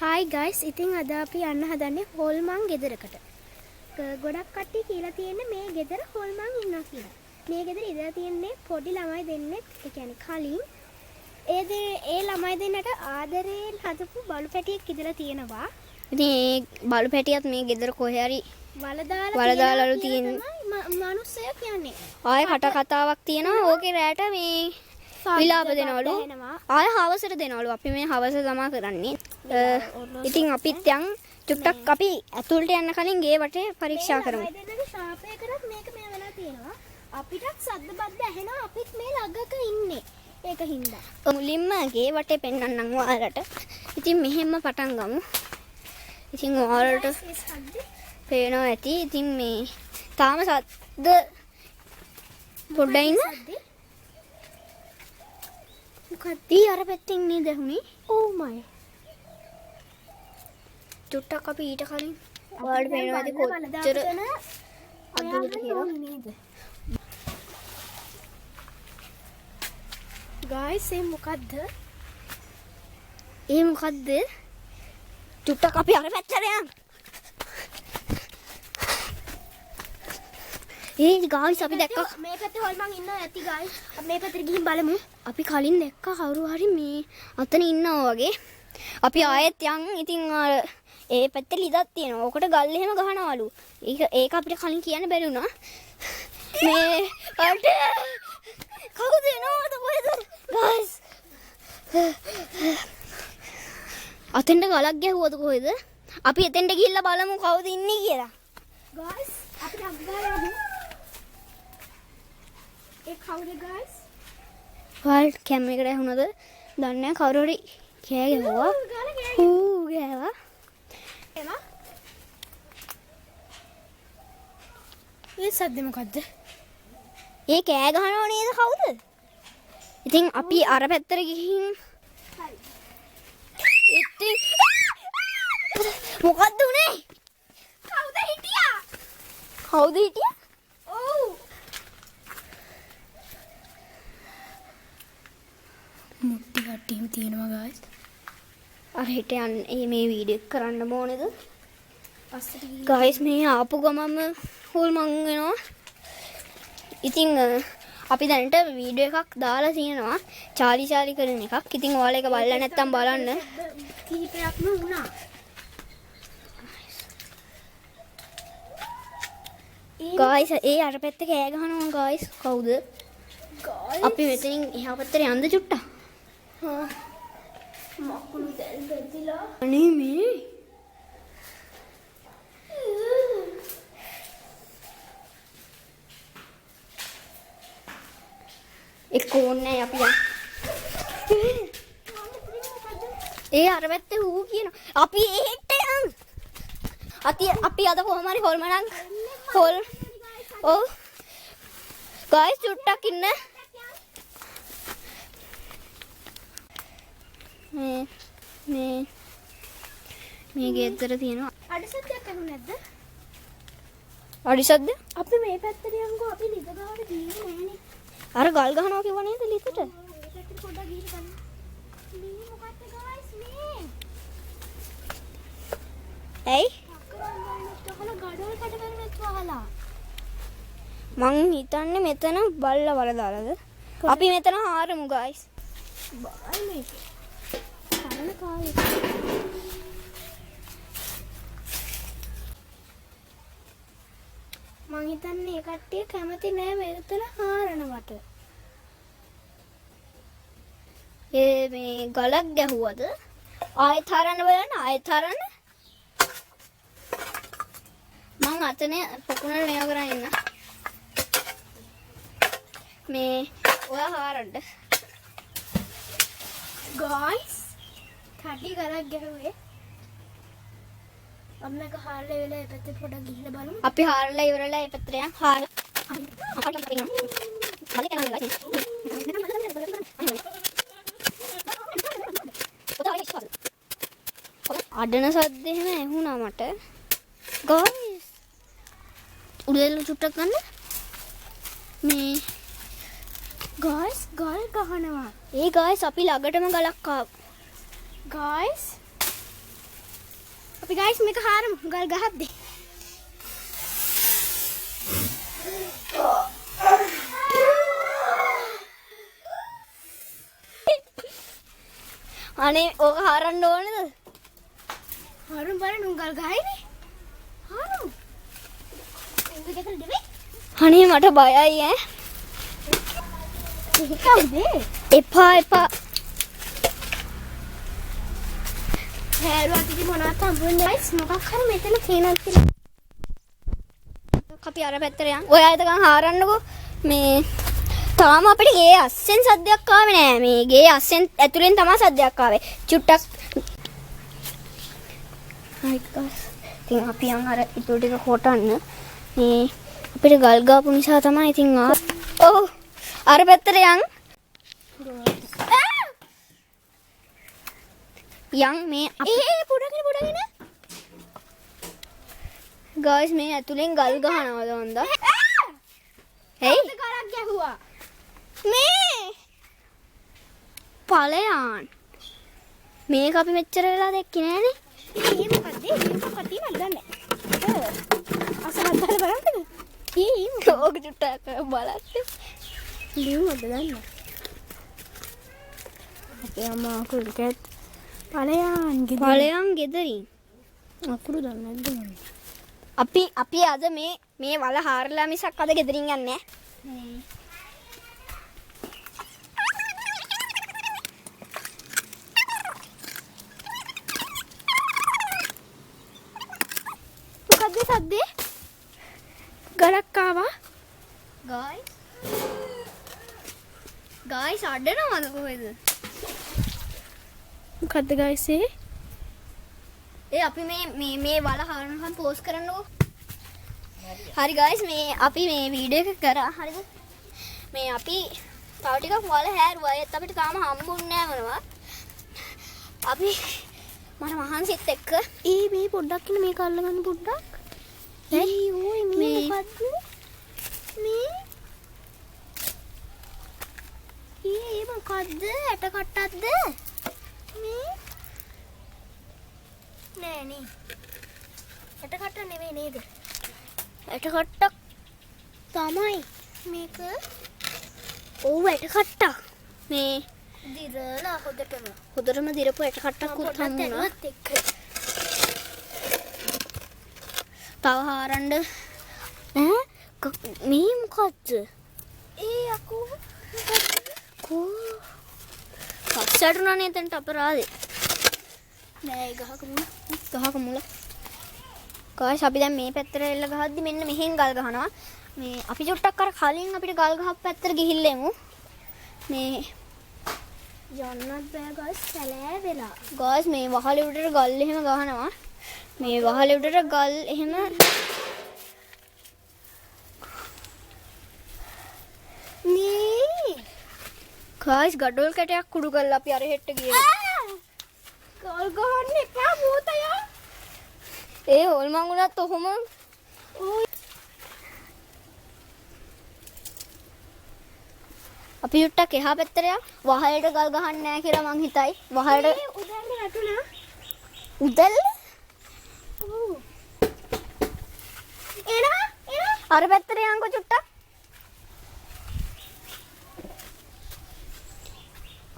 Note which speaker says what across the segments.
Speaker 1: Hi guys, ඉතින් අද අපි යන්න හදන්නේ හොල්මන් ගෙදරකට. ගොඩක් කට්ටිය කියලා තියෙන්නේ මේ ගෙදර හොල්මන් ඉන්නවා කියලා. මේ ගෙදර ඉඳලා තියන්නේ පොඩි ළමයි දෙන්නෙක්, ඒ කියන්නේ කලින් ඒ ළමයි දෙන්නට ආදරයෙන් හදපු බලු පැටියෙක් ඉඳලා තියෙනවා.
Speaker 2: ඉතින් ඒ බලු පැටියත් මේ ගෙදර කොහේ හරි
Speaker 1: වලදාලු තියෙන මිනිස්සය කියන්නේ.
Speaker 2: ආයේ කට කතාවක් තියෙනවා. ඕකේ රැට මේ විලාප දෙනවලු. ආයේ හවසට දෙනවලු. අපි මේ හවස තමා කරන්නේ. ඉතින් අපිත් යන් චුට්ටක් අපි ඇතුළට යන්න කලින් ගේ වටේ පරීක්ෂා කරමු.
Speaker 1: දෙන්නගේ ශාපයකටත් මේක මේ වෙලා තියෙනවා. අපිටත් සද්ද බද්ද ඇහෙනවා. අපිත් මේ ළඟක ඉන්නේ. ඒක හින්දා.
Speaker 2: මුලින්ම ගේ වටේ පෙන්නන්නම් ඔයාලට. ඉතින් මෙහෙම පටන් ගමු. ඉතින් ඔයාලට පේනවා ඇති. ඉතින් මේ තාම සද්ද පොඩ්ඩක් ඉන්න. මොකක්ද අර පැත්තෙන් නේද ඇහුනේ?
Speaker 1: Oh my.
Speaker 2: චුට්ටක් අපි ඊට කලින් ඔයාලට පේනවාද කොච්චර අදුලට කියලා
Speaker 1: නේද? Guys, ඒ මොකද්ද?
Speaker 2: ඒ මොකද්ද? චුට්ටක් අපි අර පැත්තට යන්න. ඒ guys අපි දැක්කා
Speaker 1: මේ පැත්තේ හොල්මන් ඉන්නවා ඇති guys. අපි මේ පැත්තට ගිහින් බලමු.
Speaker 2: අපි කලින් දැක්කා කවුරු හරි මේ අතන ඉන්නවා වගේ. අපි ආයෙත් යන්. ඉතින් ඒ පැත්තේ ලිදක් තියෙනවා. ඔකට ගල් එහෙම ගහනවලු. ඒක අපිට කලින් කියන්න බැරි වුණා. මේ අට කවුද එනවද කොහෙද? guys. අතෙන්ට ගලක් ගැහුවද කොහෙද? අපි එතෙන්ට ගිහිල්ලා බලමු කවුද ඉන්නේ කියලා.
Speaker 1: Guys, අපි අග්ගා යමු. ඒ කවුද guys?
Speaker 2: වල් කැමරේකට ඇහුණද? දන්නේ නැහැ කවුරු හරි කෑ ගැහුවා. ගෑවා.
Speaker 1: එනවා. ඒ සද්ද මොකද්ද?
Speaker 2: ඒ කෑ ගහනව නේද කවුද? ඉතින් අපි අර පැත්තට ගිහින්
Speaker 1: හරි.
Speaker 2: ඉතින් මොකද්ද උනේ?
Speaker 1: කවුද හිටියා?
Speaker 2: කවුද හිටියා?
Speaker 1: ඔව්. මුට්ටි කට්ටියම තියෙනවා guys.
Speaker 2: අර හිට යන්නේ මේ වීඩියෝ එක කරන්න ඕනේද?
Speaker 1: පස්සට ගිහින්
Speaker 2: guys මේ ආපු ගමම හොල්මන් වෙනවා. ඉතින් අපි දැනට වීඩියෝ එකක් දාලා තියෙනවා. චාලි කරන එකක්. ඉතින් ඔයාලා ඒක බලලා නැත්තම් බලන්න.
Speaker 1: කීපයක්ම වුණා.
Speaker 2: guys ඒ අර පැත්තේ කෑ ගහනවා guys. කවුද?
Speaker 1: guys
Speaker 2: අපි මෙතනින් එහා පැත්තට යන්න චුට්ටක්.
Speaker 1: මකුළු දැල් බෙදිලා
Speaker 2: අනේ මේ එක්ක ඕනේ අපි යන්න. ඒ අර පැත්තේ ඌ කියන අපි එහෙට යන්. අපි අද කොහොම හරි හොල්මනක් හොල් ඔව් guys චුට්ටක් ඉන්න. මේ ගෙදර තියෙනවා
Speaker 1: අඩසද්දයක් අහුනේ නැද්ද?
Speaker 2: අඩිසද්ද.
Speaker 1: අපි මේ පැත්තට යන්කෝ. අපි ලිද ගාවට ගියේ නෑනේ.
Speaker 2: අර ගල් ගහනවා කිව්ව නේද ලිතට?
Speaker 1: මේ පැත්තට පොඩ්ඩක් ගිහින් බලන්න. මේ මොකක්ද guys මේ?
Speaker 2: ඇයි?
Speaker 1: ගඩොල් කඩ කරන්නත් වහලා.
Speaker 2: මං හිතන්නේ මෙතන බල්ලා වල දාලාද? අපි මෙතන හාරමු guys.
Speaker 1: බයි මේක. කරන කාලේ. මං හිතන්නේ ඒ කට්ටිය කැමති නෑ මෙතන හාරනවට.
Speaker 2: මේ ගලක් ගැහුවද? ආයෙත් හරන්න බලන්න ආයෙත් හරන්න. මං අතනේ පොකුණට මේව කරන් ඉන්න. මේ ඔයා හාරන්න.
Speaker 1: guys කට්ටිය ගලක් ගැහුවේ. අපි මේක හාරලා ඉවරලා ඒ පැත්තේ පොඩ්ඩක් ගිහිල්ලා බලමු.
Speaker 2: අපි හාරලා ඉවරලා ඒ පැත්තට යන්. හාර. අඩන සද්ද එහෙම ඇහුණා මට. guys උඩේල චුට්ටක් ගන්න. මේ
Speaker 1: guys ගල් ගහනවා.
Speaker 2: ඒ guys අපි ළඟටම ගලක් ආවා.
Speaker 1: guys අපි ගයිස් මේක හාරමු ගල් ගහද්දි.
Speaker 2: අනේ ඕක හරන්න ඕනේද?
Speaker 1: හාරමු බලන්න උන් ගල් ගහයිනේ. හාරමු. එන්න දෙකල දෙවේ.
Speaker 2: අනේ මට බයයි ඈ.
Speaker 1: කවුද?
Speaker 2: එපා එපා.
Speaker 1: හැරුවත් ඉතින් මොනවත් හම්බුන්නේ නැහැ. මොකක් හරි මෙතන තියෙනවා කියලා.
Speaker 2: අපි අර පැත්තට යන්. ඔය ආයතකම් හාරන්නකෝ. මේ තාම අපිට ගේ අස්සෙන් සද්දයක් ආවේ නෑ. මේ ගේ අස්සෙන් ඇතුලෙන් තමයි සද්දයක් ආවේ. චුට්ටක්. හයි ගස්. ඉතින් අපි යන් අර ඉතුරු ටික කොටන්න. මේ අපිට ගල් ගාපු නිසා තමයි ඉතින් ඔව් අර පැත්තට යන්. යන් මේ
Speaker 1: පුඩගෙන
Speaker 2: ගයිස් මේ ඇතුලෙන් ගල් ගහනවාද වන්දා? හේ
Speaker 1: ගලක් ගැහුවා.
Speaker 2: මේ ඵලයන් මේක අපි මෙච්චර වෙලා දැක්කේ නෑනේ.
Speaker 1: මේ මොකද්ද? මේක තියෙනවද දන්නේ නැහැ. අසලත් දාලා බලන්නද?
Speaker 2: ඕක චුට්ටක් බලන්න.
Speaker 1: ලියුමද දන්නේ. අපේ අම්මා අකුරු කැත්
Speaker 2: ඵලයන් ගෙදරින්
Speaker 1: අකුරු දන්නේ නැද්ද මම?
Speaker 2: අපි අද මේ වල හාරලා මිසක් අද ගෙදරින් යන්නේ නෑ.
Speaker 1: මොකද්ද සද්දේ? ගලක් ආවා.
Speaker 2: ගයිස් අඩනවද කොහෙද?
Speaker 1: මොකද්ද ගයිස් ඒ?
Speaker 2: අපි මේ වල හාරනකම් පෝස්ට් කරන්නකෝ. හරි ගයිස් මේ අපි මේ වීඩියෝ එක කරා. හරිද? මේ අපි තව ටිකක් වල හැරුවා. ඒත් අපිට තාම හම්බුන්නේ නෑ මොනවා. අපි මට මහන්සිත් එක්ක
Speaker 1: මේ පොඩ්ඩක් ඉන්න මේක අල්ලගන්න පොඩ්ඩක්. ඕයි මේ මොකද්ද? මේ මොකද්ද? ඇට කට්ටක්ද? මේ නෑ නේ. ඇට කට්ට නෙවෙයි නේද?
Speaker 2: ඇට කට්ටක්
Speaker 1: තමයි මේක.
Speaker 2: ඔව් ඇට කට්ටක්. මේ
Speaker 1: දිරලා
Speaker 2: හොදටම දිරපු ඇට කට්ටක්කුත් හම්බුණා. තව හාරන්න මේ මොකද්ද?
Speaker 1: අකෝ
Speaker 2: පස්සට උනානේ එතනට අපරාදේ.
Speaker 1: නෑ ගහක
Speaker 2: මුල. ගායිස් අපි දැන් මේ පැත්තට එල්ල ගහද්දි මෙන්න මෙහෙන් ගල් ගහනවා. මේ අපි චුට්ටක් අර කලින් අපිට ගල් ගහපු පැත්තට ගිහිල්ලා එමු. මේ
Speaker 1: යන්නත් බෑ ගයිස් සැලෑ වෙලා.
Speaker 2: ගායිස් මේ වහලේ උඩට ගල් එහෙම ගහනවා. මේ වහලේ උඩට ගල් එහෙම ගායිස් ගඩොල් කැටයක් කුඩු කරලා අපි අර හෙට්ට ගියේ.
Speaker 1: ගල් ගහන්න එපා භූතයා.
Speaker 2: ඒ හොල්මන් උනත් ඔහොම අපි යුට්ටක් එහා පැත්තට යන්. වහලට ගල් ගහන්න නෑ කියලා මං හිතයි. වහලට
Speaker 1: උදැල්ල වැටුණා.
Speaker 2: උදැල්ල?
Speaker 1: ඔව්. එනවා.
Speaker 2: අර පැත්තට යන්කෝ චුට්ටක්.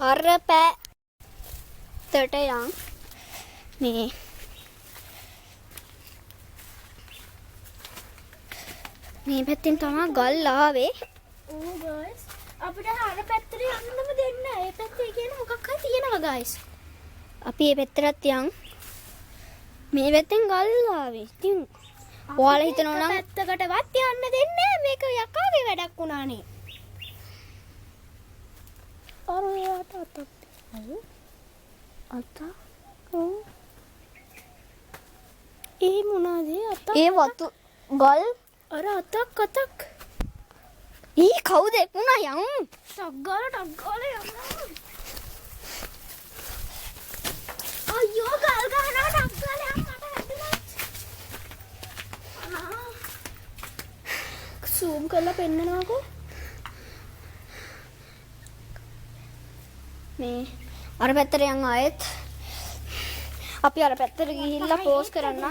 Speaker 2: අර පැත්තට යන්. මේ පැත්තෙන් තමයි ගල් ආවේ.
Speaker 1: ඕ ගයිස් අපිට අර පැත්තට යන්නම දෙන්න. ඒ පැත්තේ කියන්නේ මොකක් හරි තියෙනවා ගයිස්.
Speaker 2: අපි මේ පැත්තට යන්. මේ පැත්තෙන් ගල් ආවේ. ඉතින් ඔයාලා හිතනවා නම්
Speaker 1: පැත්තකටවත් යන්න දෙන්නේ නැහැ. මේක යකාගේ වැඩක් වුණානේ. අර යාට අතක්. ඔව්. ඒ මොනවාද අතක්?
Speaker 2: ඒ වතු ගල්
Speaker 1: අර අතක්.
Speaker 2: කවුද එපුණා යන්.
Speaker 1: ටක් ගාලා යන්න. අයියෝ ගල් ගහනවා ටක් ගාලා යන්න මට වැදුනා. සූම් කරලා පෙන්නනවාකෝ.
Speaker 2: මේ අර පැත්තට යන් ආයෙත් අපි අර පැත්තට ගිහිල්ලා පෝස් කරන්න.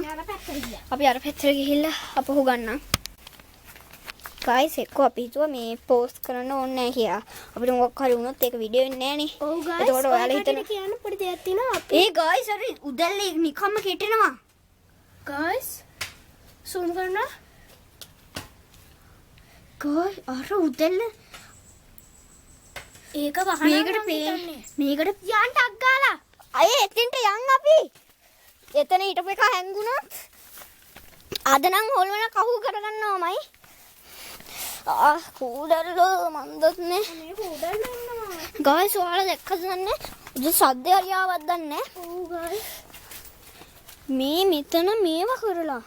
Speaker 2: අපි අර පැත්තට ගිහිල්ලා අපහු ගන්න. guys එක්ක අපි හිතුවා මේ පෝස්ට් කරන්න ඕනේ නැහැ කියලා. අපිට මොකක් හරි වුණොත් ඒක වීඩියෝ වෙන්නේ නැහැ නේ.
Speaker 1: ඔව් guys.
Speaker 2: එතකොට ඔයාලා හිතන
Speaker 1: කියන්න පොඩි දෙයක් තියෙනවා. අපි
Speaker 2: guys හරි උදැල්ලේ නිකම්ම කෙටෙනවා.
Speaker 1: guys zoom කරන්න.
Speaker 2: guys අර උදැල්ල
Speaker 1: ඒක වහනවා.
Speaker 2: මේකට
Speaker 1: යන්න ටක් ගාලා.
Speaker 2: අය එතෙන්ට යන් අපි. එතන ඊටපු එක හැංගුණොත් අද නම් හොල්වන කහුව කරගන්නවමයි. කූඩල්ලෝ මන්දත්නේ.
Speaker 1: මේ කූඩල් නන්නවා.
Speaker 2: guys ඔයාලා දැක්කද දන්නේ? උද සද්දේ හරියාවක් දන්නේ.
Speaker 1: ඔව් guys.
Speaker 2: මේ මෙතන මේව කරලා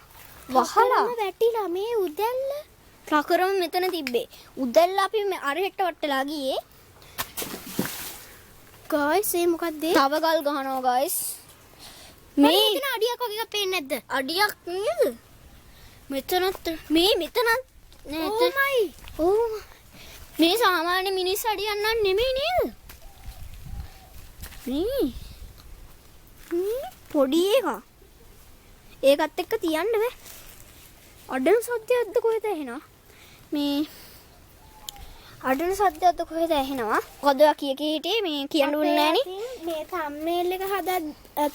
Speaker 2: වහලා
Speaker 1: වැටිලා මේ උදැල්ල.
Speaker 2: ට්‍රකරම මෙතන තිබ්බේ. උදැල්ල අපි අර හෙට්ට වටලා ගියේ.
Speaker 1: guys මේ මොකක්ද?
Speaker 2: තව ගල් ගහනවා guys. මේ
Speaker 1: මෙතන අඩියක් වගේ එකක් පේන්නේ නැද්ද?
Speaker 2: අඩියක් නේද? මෙතනත් මේ මෙතනත්
Speaker 1: ඕමයි.
Speaker 2: ඕ මේ සාමාන්‍ය මිනිස් අඩියක් නන් නෙමෙයි නේද? මේ පොඩි එකක්. ඒකත් එක්ක තියන්න බෑ. අඩන සද්දයක්ද කොහෙද ඇහෙනවා? මේ අඩන සද්දයක්ද කොහෙද ඇහෙනවා? මොකද කිය හිටියේ මේ කියන්න දුන්නේ නෑනේ.
Speaker 1: මේ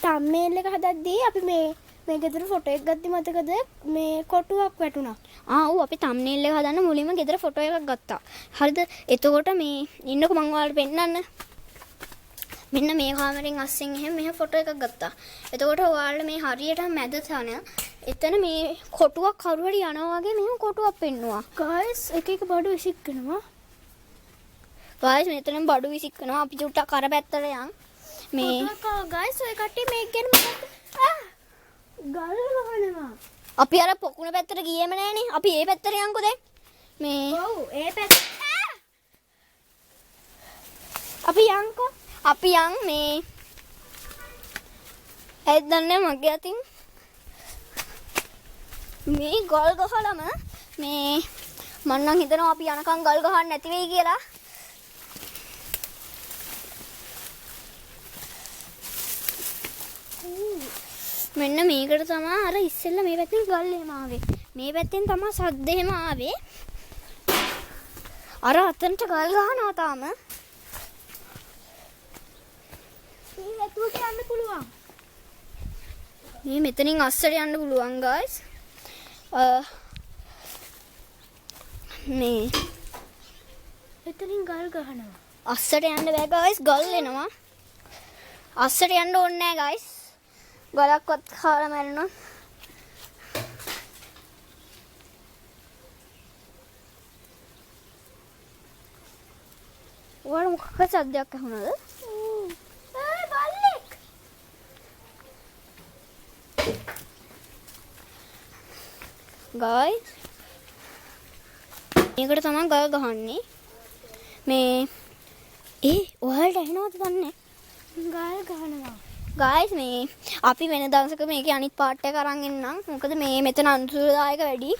Speaker 1: thumbnail එක හදද්දී අපි මේ ගෙදර ෆොටෝ එකක් ගත්තා මතකද? මේ කොටුවක් වැටුණා.
Speaker 2: ඔව් අපි thumbnail එක හදන්න මුලින්ම ගෙදර ෆොටෝ එකක් ගත්තා. හරිද? එතකොට මේ ඉන්නකො මම ඔයාලට පෙන්නන්න. මෙන්න මේ කාමරෙන් අස්සෙන් එහෙම මෙහෙම ෆොටෝ එකක් ගත්තා. එතකොට ඔයාලට මේ හරියට මැද තන එතන මේ කොටුවක් කවුරු හරි යනවා වගේ මෙහෙම කොටුවක් පෙන්නුවා.
Speaker 1: guys එක බඩු විසිකනවා.
Speaker 2: guys මෙතන බඩු විසිකනවා. අපි චුට්ටක් අර පැත්තට යන්. මේ
Speaker 1: guys ඔය කට්ටිය මේක ගැන මොකක්ද? ගල් ගහනවා.
Speaker 2: අපි අර පොකුණ පැත්තට ගියේම නෑනේ. අපි ඒ පැත්තට යන්කෝ දැන්. මේ
Speaker 1: ඔව් ඒ පැත්ත.
Speaker 2: අපි යන්කෝ. අපි යන් මේ ඇයිද දන්නේ මගේ අතින් මේ ගල් ගහලම මේ මම නම් හිතනවා අපි යනකම් ගල් ගහන්න නැති වෙයි කියලා. මෙන්න මේකට තමයි අර ඉස්සෙල්ලා මේ පැත්තෙන් ගල් එහෙම ආවේ. මේ පැත්තෙන් තමයි සද්ද එහෙම ආවේ. අර අතනට ගල් ගහනවා තාම.
Speaker 1: මේ ඇතුලට යන්න පුළුවන්.
Speaker 2: මේ මෙතනින් අස්සට යන්න පුළුවන් guys. මේ
Speaker 1: එතනින් ගල් ගහනවා.
Speaker 2: අස්සට යන්න බෑ guys. ගල් එනවා. අස්සට යන්න ඕනේ නෑ guys. ගලක්වත් කාලා මැරෙනවා. ඔයාලා මොකක්ද සද්දයක් අහුනද?
Speaker 1: බල්ලෙක්.
Speaker 2: guys මේකට තමයි ගල් ගහන්නේ. මේ ඔයාලට ඇහෙනවද දන්නේ?
Speaker 1: ගල් ගහනවා.
Speaker 2: guys මේ අපි වෙන දවසක මේකේ අනිත් පාර්ට් එක අරන් එන්නම්. මොකද මේ මෙතන අනුසුරදායක වැඩි.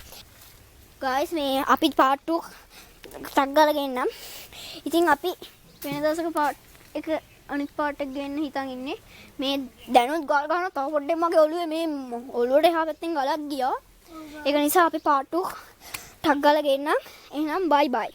Speaker 2: guys මේ අපි පාර්ට් 2 ටක් ගාලා ගෙන්නම්. ඉතින් අපි වෙන දවසක පාර්ට් එක අනිත් පාර්ට් එක ගෙන්න හිතන් ඉන්නේ. මේ දැනුත් ගල් ගහනවා. තව පොඩ්ඩක් මගේ ඔළුවේ මේ ඔළුවට එහා පැත්තෙන් ගලක් ගියා. ඒක නිසා අපි පාර්ට් 2 ටක් ගාලා ගෙන්නම්. එහෙනම් bye bye.